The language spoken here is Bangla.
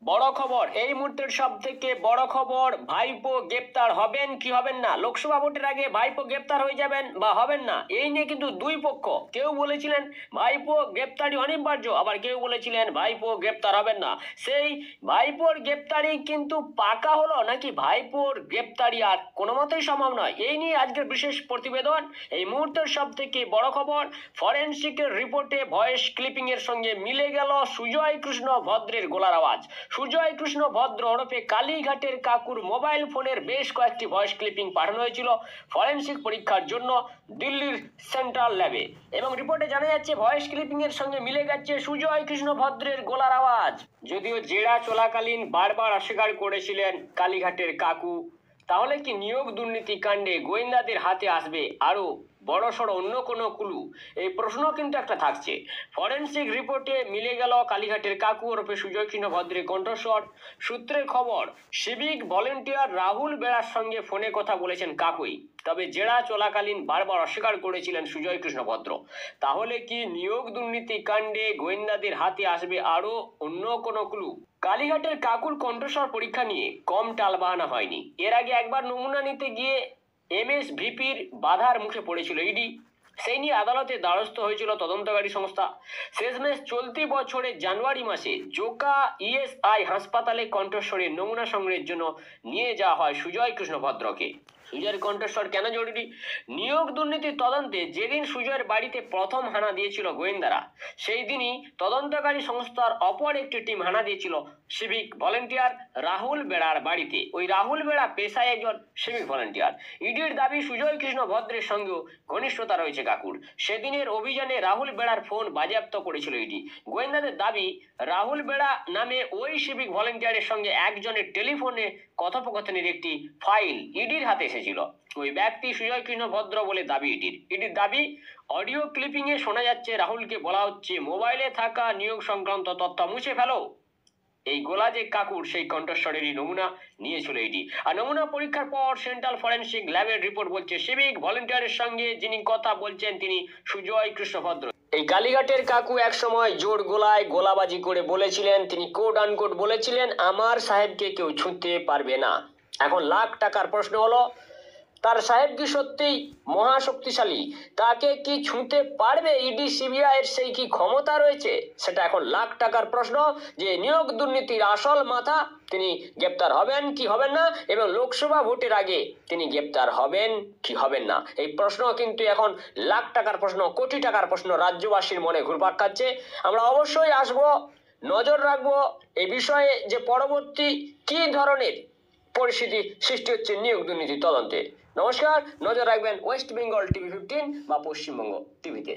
বড় খবর এই মুহূর্তের সব থেকে বড় খবর, ভাইপো গ্রেপ্তার হবেন কি হবেন না। লোকসভা ভোটের আগে ভাইপো গ্রেপ্তার হয়ে যাবেন বা হবেন না, এই নিয়ে কিন্তু দুই পক্ষ, কেউ বলেছিলেন ভাইপো গ্রেপ্তারি অনিবার্য, আবার কেউ বলেছিলেন ভাইপো গ্রেপ্তার হবেন না। সেই ভাইপোর গ্রেপ্তারি কিন্তু পাকা হলো নাকি ভাইপোর গ্রেপ্তারি আর কোনো মতেই সম্ভব নয়, এই নিয়ে আজকের বিশেষ প্রতিবেদন। এই মুহূর্তের সব থেকে বড় খবর, ফরেনসিকের রিপোর্টে ভয়েস ক্লিপিং এর সঙ্গে মিলে গেল সুজয় কৃষ্ণ ভদ্রের গলার আওয়াজ। সুজয় কৃষ্ণ ভদ্র ওরফে কালীঘাটের কাকুর মোবাইল ফোনের বেশ কয়েকটি ভয়েস ক্লিপিং পাঠানো হয়েছিল ফরেনসিক পরীক্ষার জন্য দিল্লির সেন্ট্রাল ল্যাবে, এবং রিপোর্টে জানা যাচ্ছে ভয়েস ক্লিপিং এর সঙ্গে মিলে গেছে সুজয় কৃষ্ণ ভদ্রের গলার আওয়াজ। যদিও জেরা চলাকালীন বারবার অস্বীকার করেছিলেন কালীঘাটের কাকু, তাহলে কি নিয়োগ দুর্নীতি কাণ্ডে গোয়েন্দাদের হাতে আসবে আরো বড়সড় অন্য কোনো ক্লু? এই প্রশ্ন কিন্তু একটা থাকছে। ফরেনসিক রিপোর্টে মিলে গেল কালীঘাটের কাকু ওরফে সুজয় কৃষ্ণ ভদ্রের কণ্ঠস্বর। সূত্রের খবর, সিভিক ভলেন্টিয়ার রাহুল বেড়ার সঙ্গে ফোনে কথা বলেছেন কাকুই, তবে জেরা চলাকালীন বারবার অস্বীকার করেছিলেন সুজয় কৃষ্ণ ভদ্র। তাহলে কি নিয়োগ দুর্নীতি কাণ্ডে গোয়েন্দাদের হাতে আসবে আরো অন্য কোনো ক্লু? কালীঘাটের কাকুর কণ্ঠস্বর পরীক্ষা নিয়ে কম টালবাহানা হয়নি। এর আগে একবার নমুনা নিতে গিয়ে এমএসভিপির বাধার মুখে পড়েছিল ইডি, সেই নিয়ে আদালতে দ্বারস্থ হয়েছিল তদন্তকারী সংস্থা। শেষমেশ চলতি বছরের জানুয়ারি মাসে জোকা ইএসআই হাসপাতালে কণ্ঠস্বরের নমুনা সংগ্রহের জন্য নিয়ে যাওয়া হয় সুজয় কৃষ্ণ ভদ্রকে। সুজয়ের কণ্ঠস্বর কেন জরুরি? নিয়োগ দুর্নীতির তদন্তে যেদিন সুজয়ের বাড়িতে প্রথম হানা দিয়েছিল গোয়েন্দারা, সেই দিনই তদন্তকারী সংস্থার অপর একটি টিম হানা দিয়েছিল সিভিক ভলেন্টিয়ার রাহুল বেড়ার বাড়িতে। ওই রাহুল বেড়া পেশায় একজন সিভিক ভলেন্টিয়ার। ইডির দাবি সুজয় কৃষ্ণ ভদ্রের সঙ্গেও ঘনিষ্ঠতা রয়েছে কাকুর। সেদিনের অভিযানে রাহুল বেড়ার ফোন বাজেয়াপ্ত করেছিল ইডি। গোয়েন্দাদের দাবি, রাহুল বেড়া নামে ওই সিভিক ভলেন্টিয়ারের সঙ্গে একজনের টেলিফোনে কথোপকথনের একটি ফাইল ইডির হাতে এসেছিল। ওই ব্যক্তি সুজয় কৃষ্ণ ভদ্র বলে দাবি ইডির দাবি, অডিও ক্লিপিং এ শোনা যাচ্ছে রাহুলকে বলা হচ্ছে মোবাইলে থাকা নিয়োগ সংক্রান্ত তথ্য মুছে ফেলো। এই গোলা যে কাকুর, সেই কণ্ঠস্বরেরই নমুনা নিয়েছিল ইডি। আর নমুনা পরীক্ষার পর সেন্ট্রাল ফরেনসিক ল্যাবের রিপোর্ট বলছে সিভিক ভলেন্টিয়ারের সঙ্গে যিনি কথা বলছেন তিনি সুজয় কৃষ্ণ ভদ্র। এই কালীঘাটের কাকু একসময় জোর গলায় গোলাবাজি করে বলেছিলেন, তিনি কোড আনকোড বলেছিলেন, আমার সাহেবকে কেউ ছুঁতে পারবে না। এখন লাখ টাকার প্রশ্ন হলো, তার সাহেব কি সত্যিই মহাশক্তিশালী? তাকে কি ছুঁতে পারবে ইডি সিবিআই এর সেই কি ক্ষমতা রয়েছে? সেটা এখন লাখ টাকার প্রশ্ন। যে নিয়োগ দুর্নীতির আসল মাথা, তিনি গ্রেপ্তার হবেন কি হবেন না, এবং লোকসভা ভোটের আগে তিনি গ্রেপ্তার হবেন কি হবেন না, এই প্রশ্ন কিন্তু এখন লাখ টাকার প্রশ্ন, কোটি টাকার প্রশ্ন রাজ্যবাসীর মনে ঘুরপাক খাচ্ছে। আমরা অবশ্যই আসবো, নজর রাখবো এই বিষয়ে যে পরবর্তী কি ধরনের পরিস্থিতি সৃষ্টি হচ্ছে নিয়োগ দুর্নীতি তদন্তে। নমস্কার, নজর রাখবেন ওয়েস্ট বেঙ্গল টিভি 15 বা পশ্চিমবঙ্গ টিভিতে।